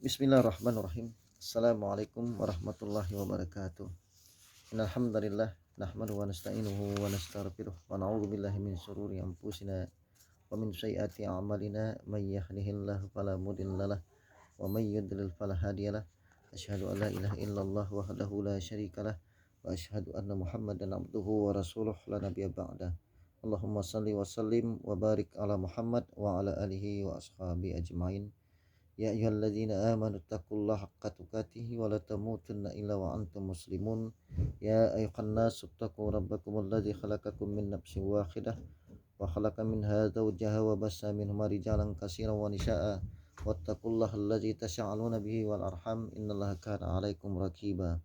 Bismillahirrahmanirrahim. Assalamualaikum warahmatullahi wabarakatuh. Innal hamdalillah nahmaduhu wa nasta'inuhu wa nastaghfiruh wa na'udzu billahi min shururi anfusina wa min sayyiati a'malina may yahdihillahu fala mudhillalah wa may yudlil fala hadiyalah. Asyhadu an la ilaha illallah wahdahu la syarikalah wa asyhadu anna Muhammadan abduhu wa rasuluh la nabiyya ba'da. Allahumma shalli wa sallim wa barik ala Muhammad wa ala alihi wa ashabihi ajmain. Ya ayyuhalladzina amanu taqullaha haqqa tuqatih wa la tamutunna illa wa antum muslimun. Ya ayyuhan nasu taqu rabbakumul ladzi khalaqakum min nafsin wahidah wa khalaqa minha zawjaha wa bassa minhuma rijalan katsiran wa nisaa'a wattaqullaha alladzi tasaaluna bihi wal arham innallaha kana 'alaikum raqiba.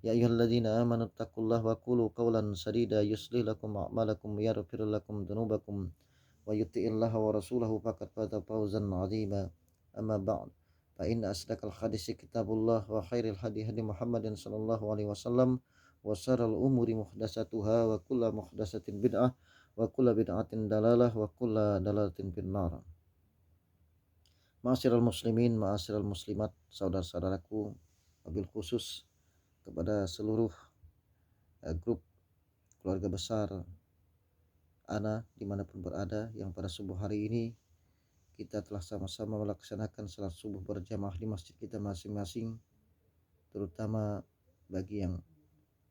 Ya ayyuhalladzina amanu taqullaha wa qulu qawlan sadida yuslih lakum a'malakum wa yaghfir lakum dhunubakum wa yuti'illaha wa rasulahu faqad faza fawzan 'azima. Amma ba'd, fa inna asdaqal hadisi kitabullah wa khairil hadi hadi Muhammadin sallallahu alaihi wasallam wa syarrul umuri muhdatsatuha wa kullu muhdatsatin bid'ah wa kullu bid'atin dalalah wa kullu dalalatin finnar. Ma'asyiral muslimin, ma'asyiral muslimat, saudara-saudaraku, wabil khusus kepada seluruh grup keluarga besar Ana dimanapun berada yang pada subuh hari ini kita telah sama-sama melaksanakan salat subuh berjamaah di masjid kita masing-masing, terutama bagi yang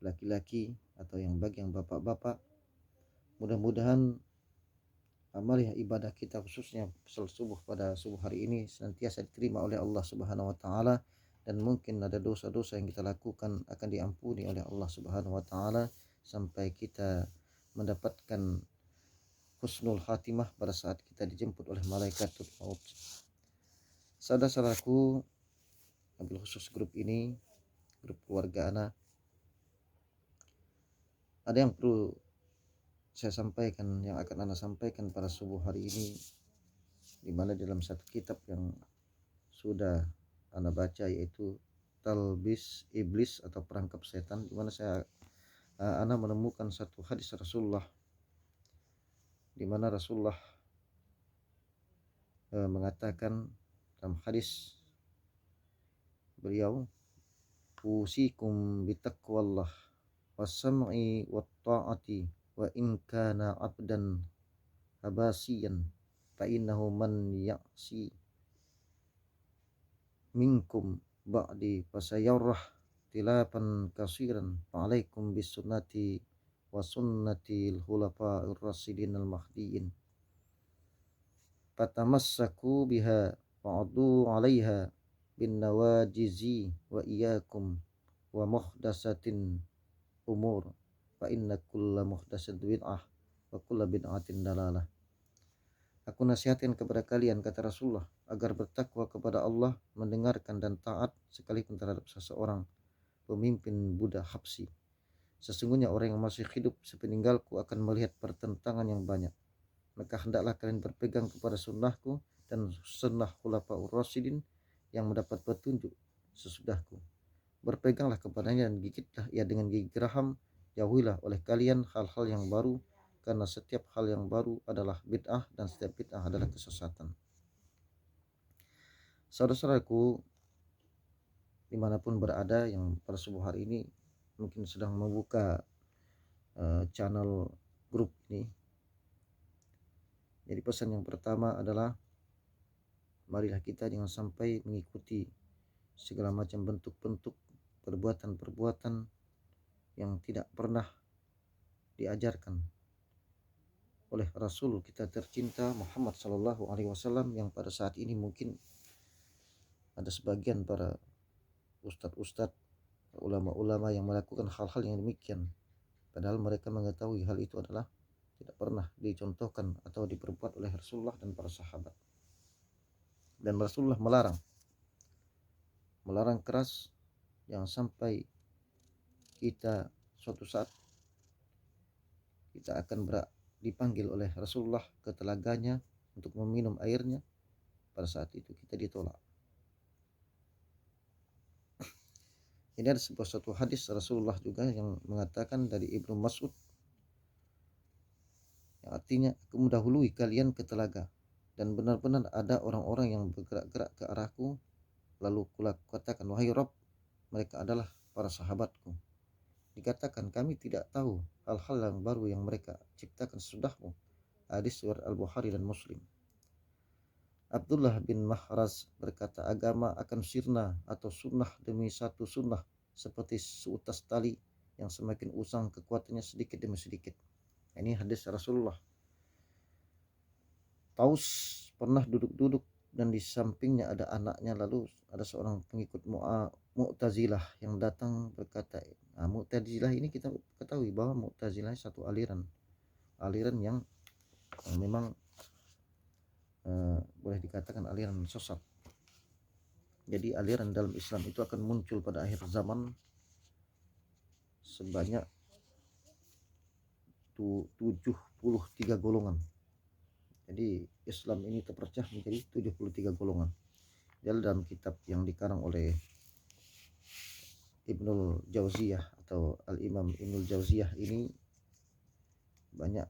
laki-laki atau bagi yang bapak-bapak. Mudah-mudahan amal ibadah kita khususnya salat subuh pada subuh hari ini senantiasa diterima oleh Allah Subhanahu wa taala, dan mungkin ada dosa-dosa yang kita lakukan akan diampuni oleh Allah Subhanahu wa taala sampai kita mendapatkan husnul khatimah pada saat kita dijemput oleh malaikatul maut. Saudara-saudaraku, ambil khusus grup ini, grup keluarga Ana, ada yang perlu saya sampaikan, yang akan Ana sampaikan pada subuh hari ini, di mana dalam satu kitab yang sudah Ana baca, yaitu Talbis Iblis atau Perangkap Setan, di mana Ana menemukan satu hadis Rasulullah, di mana Rasulullah mengatakan dalam hadis beliau, usikum bitaqwallah was-sam'i wat-ta'ati wa in kana 'abdan habasiyan fa innahu man ya'si minkum ba'di fasayarah tilafan katsiran fa 'alaikum bisunnati wa sunnatil khulafa'ir rasyidin al-mahdiyyin fatamassaku biha wa'adu 'alaiha bin nawajizi wa iyyakum wa muhdatsatin umur fa inna kulla muhdatsatin bid'ah wa kulla bid'atin dalalah. Aku nasihatkan kepada kalian, kata Rasulullah, agar bertakwa kepada Allah, mendengarkan dan taat sekalipun terhadap seseorang pemimpin budak Habsyi. Sesungguhnya orang yang masih hidup sepeninggalku akan melihat pertentangan yang banyak. Maka hendaklah kalian berpegang kepada sunnahku dan sunnah khulafaur rasyidin yang mendapat petunjuk sesudahku. Berpeganglah kepadanya dan gigitlah ia dengan gigi geraham. Jauhilah oleh kalian hal-hal yang baru, karena setiap hal yang baru adalah bid'ah dan setiap bid'ah adalah kesesatan. Saudara-saudaraku dimanapun berada yang pada subuh hari ini mungkin sedang membuka channel grup ini, jadi pesan yang pertama adalah, marilah kita jangan sampai mengikuti segala macam bentuk-bentuk perbuatan-perbuatan yang tidak pernah diajarkan oleh Rasul kita tercinta Muhammad sallallahu alaihi wasallam, yang pada saat ini mungkin ada sebagian para ustadz-ustadz, ulama-ulama yang melakukan hal-hal yang demikian, padahal mereka mengetahui hal itu adalah tidak pernah dicontohkan atau diperbuat oleh Rasulullah dan para sahabat. Dan Rasulullah melarang keras, yang sampai kita suatu saat kita akan dipanggil oleh Rasulullah ke telaganya untuk meminum airnya, pada saat itu kita ditolak. Ini ada satu hadis Rasulullah juga yang mengatakan dari Ibnu Mas'ud, yang artinya, aku mendahului kalian ke telaga, dan benar-benar ada orang-orang yang bergerak-gerak ke arahku Lalu katakan, wahai Rabb, mereka adalah para sahabatku. Dikatakan, kami tidak tahu hal-hal yang baru yang mereka ciptakan sesudahmu. Hadis riwayat Al-Bukhari dan Muslim. Abdullah bin Mahraz berkata, agama akan sirna atau sunnah demi satu sunnah seperti seutas tali yang semakin usang kekuatannya sedikit demi sedikit. Ini hadis Rasulullah. Taus pernah duduk-duduk dan di sampingnya ada anaknya, lalu ada seorang pengikut Mu'tazilah yang datang berkata, Mu'tazilah ini kita ketahui bahwa Mu'tazilah satu aliran yang memang boleh dikatakan aliran sesat. Jadi aliran dalam Islam itu akan muncul pada akhir zaman sebanyak 73 golongan. Jadi Islam ini terpecah menjadi 73 golongan. Dalam kitab yang dikarang oleh Ibnul Jauziyah atau Al-Imam Ibnul Jauziyah ini, banyak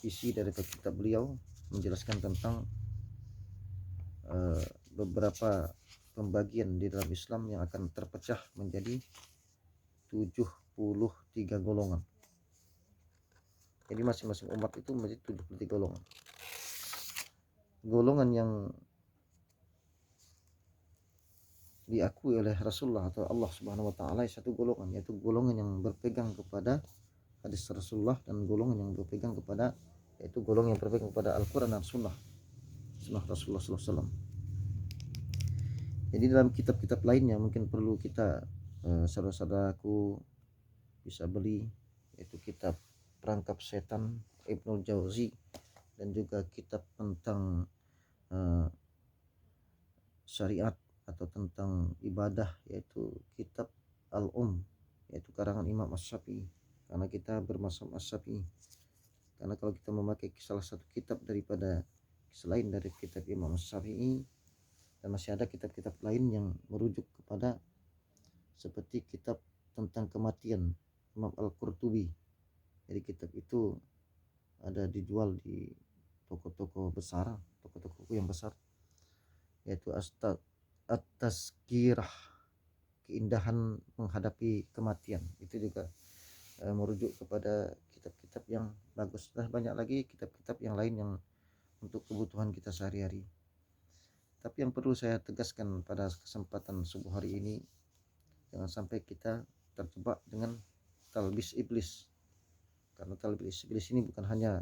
isi dari kitab beliau menjelaskan tentang beberapa pembagian di dalam Islam yang akan terpecah menjadi 73 golongan. Jadi masing-masing umat itu menjadi 73 golongan. Golongan yang diakui oleh Rasulullah atau Allah Subhanahu wa taala satu golongan, yaitu golongan yang berpegang kepada hadis Rasulullah, dan golongan yang berpegang kepada Al-Qur'an dan sunnah Rasulullah SAW. Jadi dalam kitab-kitab lainnya mungkin perlu kita saudara-saudaraku bisa beli, yaitu kitab Perangkap Setan Ibnul Jauzi, dan juga kitab tentang syariat atau tentang ibadah, yaitu kitab yaitu karangan Imam Asy-Syafi'i, karena kita bermazhab Asy-Syafi'i. Karena kalau kita memakai salah satu kitab daripada selain dari kitab Imam Asy-Syafi'i, dan masih ada kitab-kitab lain yang merujuk kepada seperti kitab tentang kematian Imam Al-Qurtubi. Jadi kitab itu ada dijual di toko-toko besar, toko-toko yang besar, yaitu At-Tazkirah, keindahan menghadapi kematian. Itu juga merujuk kepada kitab-kitab yang bagus. Dan banyak lagi kitab-kitab yang lain yang untuk kebutuhan kita sehari-hari. Tapi yang perlu saya tegaskan pada kesempatan subuh hari ini, jangan sampai kita terjebak dengan talbis iblis. Karena talbis iblis ini bukan hanya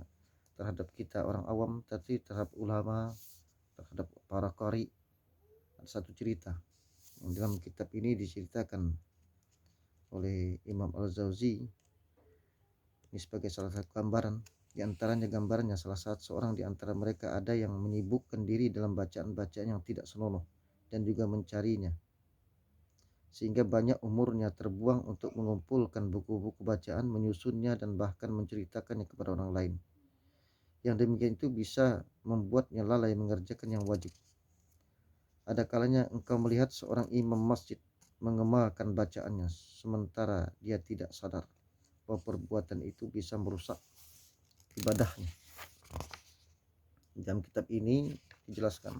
terhadap kita orang awam, tapi terhadap ulama, terhadap para qari. Ada satu cerita yang dalam kitab ini diceritakan oleh Imam Al-Jauzi ini sebagai salah satu gambaran. Di antaranya gambarannya salah satu seorang di antara mereka ada yang menyibukkan diri dalam bacaan-bacaan yang tidak senonoh dan juga mencarinya, sehingga banyak umurnya terbuang untuk mengumpulkan buku-buku bacaan, menyusunnya, dan bahkan menceritakannya kepada orang lain. Yang demikian itu bisa membuatnya lalai mengerjakan yang wajib. Ada kalanya engkau melihat seorang imam masjid mengemalkan bacaannya, sementara dia tidak sadar bahwa perbuatan itu bisa merusak ibadahnya. Dalam kitab ini dijelaskan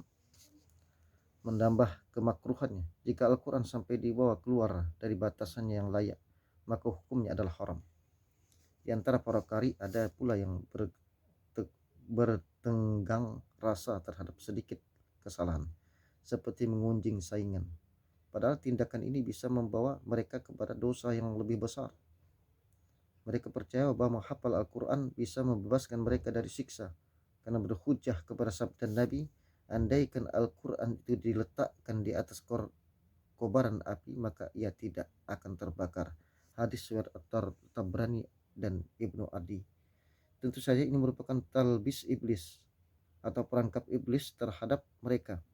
menambah kemakruhannya. Jika Al-Quran sampai dibawa keluar dari batasannya yang layak, maka hukumnya adalah haram. Di antara para qari ada pula yang bertenggang rasa terhadap sedikit kesalahan, seperti mengunjing saingan. Padahal tindakan ini bisa membawa mereka kepada dosa yang lebih besar. Mereka percaya bahwa menghafal Al-Quran bisa membebaskan mereka dari siksa, karena berhujjah kepada sabda Nabi, andaikan Al-Quran itu diletakkan di atas kobaran api, maka ia tidak akan terbakar. Hadis riwayat At-Tabrani dan Ibnu Adi. Tentu saja ini merupakan talbis iblis atau perangkap iblis terhadap mereka,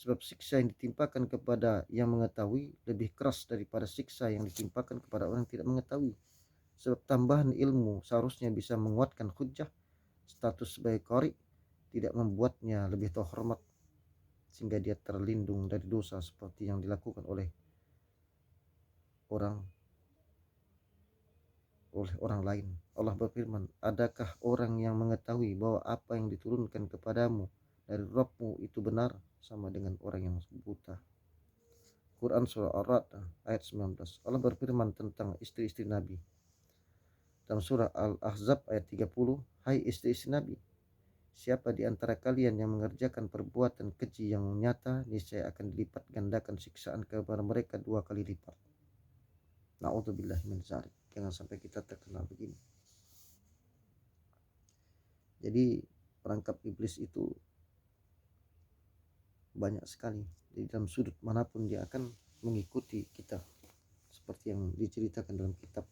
sebab siksa yang ditimpakan kepada yang mengetahui lebih keras daripada siksa yang ditimpakan kepada orang yang tidak mengetahui. Sebab tambahan ilmu seharusnya bisa menguatkan hujjah. Status sebagai qari tidak membuatnya lebih terhormat sehingga dia terlindung dari dosa seperti yang dilakukan oleh orang lain. Allah berfirman, adakah orang yang mengetahui bahwa apa yang diturunkan kepadamu dari Rabbmu itu benar, sama dengan orang yang buta. Quran surah Ar-Ra'd ayat 19. Allah berfirman tentang istri-istri Nabi. Dalam surah Al-Ahzab ayat 30, hai istri-istri Nabi, siapa di antara kalian yang mengerjakan perbuatan keji yang nyata, niscaya akan dilipat gandakan siksaan kepada mereka 2 kali lipat. Na'udzubillah min dzalik. Jangan sampai kita terkenal begini. Jadi perangkap iblis itu banyak sekali. Di dalam sudut manapun dia akan mengikuti kita, seperti yang diceritakan dalam kitab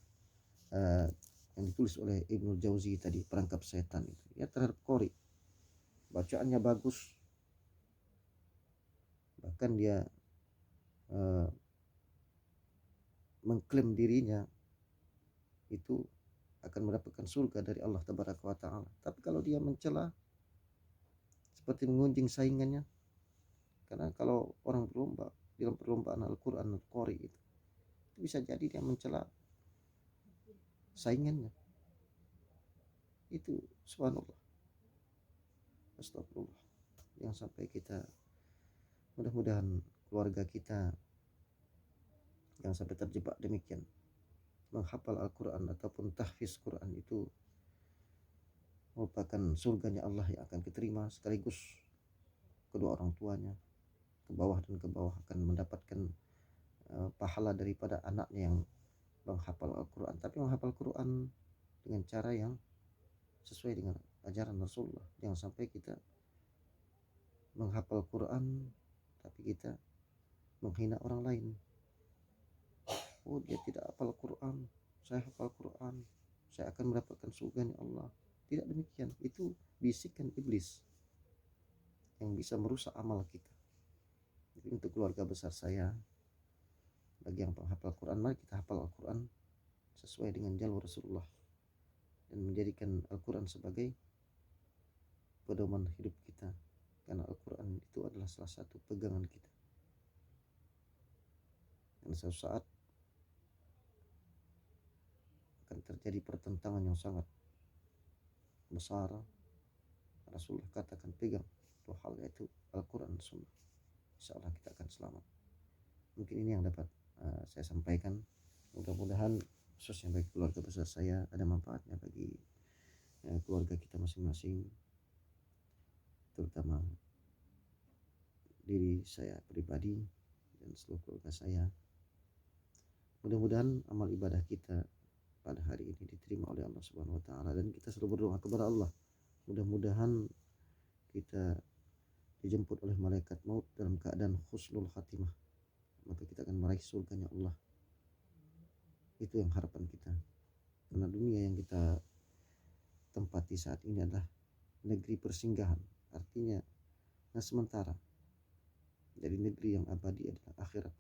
yang ditulis oleh Ibnu Jauzi tadi, perangkap setan itu. Ya, terhadap qori, bacaannya bagus, bahkan dia mengklaim dirinya itu akan mendapatkan surga dari Allah Tabaraka wa Ta'ala. Tapi kalau dia mencela seperti mengunjing saingannya, karena kalau orang berlomba dalam perlombaan Al-Quran Al-Qari itu bisa jadi dia mencela saingannya. Itu subhanallah, astagfirullah. Yang sampai kita, mudah-mudahan keluarga kita yang sampai terjebak demikian, menghafal Al-Quran ataupun tahfiz Quran itu merupakan surganya Allah yang akan diterima, sekaligus kedua orang tuanya ke bawah dan ke bawah akan mendapatkan pahala daripada anaknya yang menghafal Al-Quran. Tapi menghafal Quran dengan cara yang sesuai dengan ajaran Rasulullah. Jangan sampai kita menghafal Quran tapi kita menghina orang lain. Oh, dia tidak hafal Quran, saya hafal Quran, saya akan mendapatkan surganya Allah. Tidak demikian. Itu bisikan iblis yang bisa merusak amal kita. Jadi untuk keluarga besar saya, bagi yang penghafal Quran, mari kita hafal Al-Quran sesuai dengan jalur Rasulullah dan menjadikan Al-Quran sebagai pedoman hidup kita, karena Al-Quran itu adalah salah satu pegangan kita. Dan suatu saat akan terjadi pertentangan yang sangat besar. Rasulullah katakan pegang dua hal, yaitu Al-Quran dan Sunnah. Insya Allah kita akan selamat. Mungkin ini yang dapat saya sampaikan. Mudah-mudahan khususnya bagi keluarga besar saya ada manfaatnya bagi keluarga kita masing-masing, terutama diri saya pribadi dan seluruh keluarga saya. Mudah-mudahan amal ibadah kita pada hari ini diterima oleh Allah Subhanahu wa Ta'ala, dan kita selalu berdoa kepada Allah, mudah-mudahan kita dijemput oleh malaikat maut dalam keadaan husnul khatimah, maka kita akan meraih surganya Allah. Itu yang harapan kita, karena dunia yang kita tempati saat ini adalah negeri persinggahan, artinya sementara. Jadi negeri yang abadi adalah akhirat.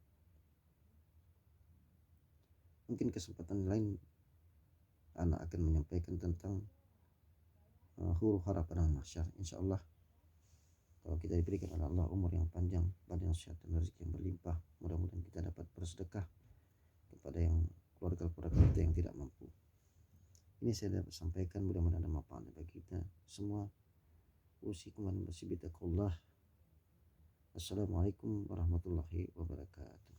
Mungkin kesempatan lain anak akan menyampaikan tentang huru hara pada mahsyar. Insya Allah kalau kita diberikan oleh Allah umur yang panjang, badan yang sehat dan rezeki yang berlimpah, mudah-mudahan kita dapat bersedekah kepada yang keluarga-keluarga kita yang tidak mampu. Ini saya dapat sampaikan, mudah-mudahan ada manfaat bagi kita semua. Usikum wa nafsi bittaqullah. Assalamualaikum warahmatullahi wabarakatuh.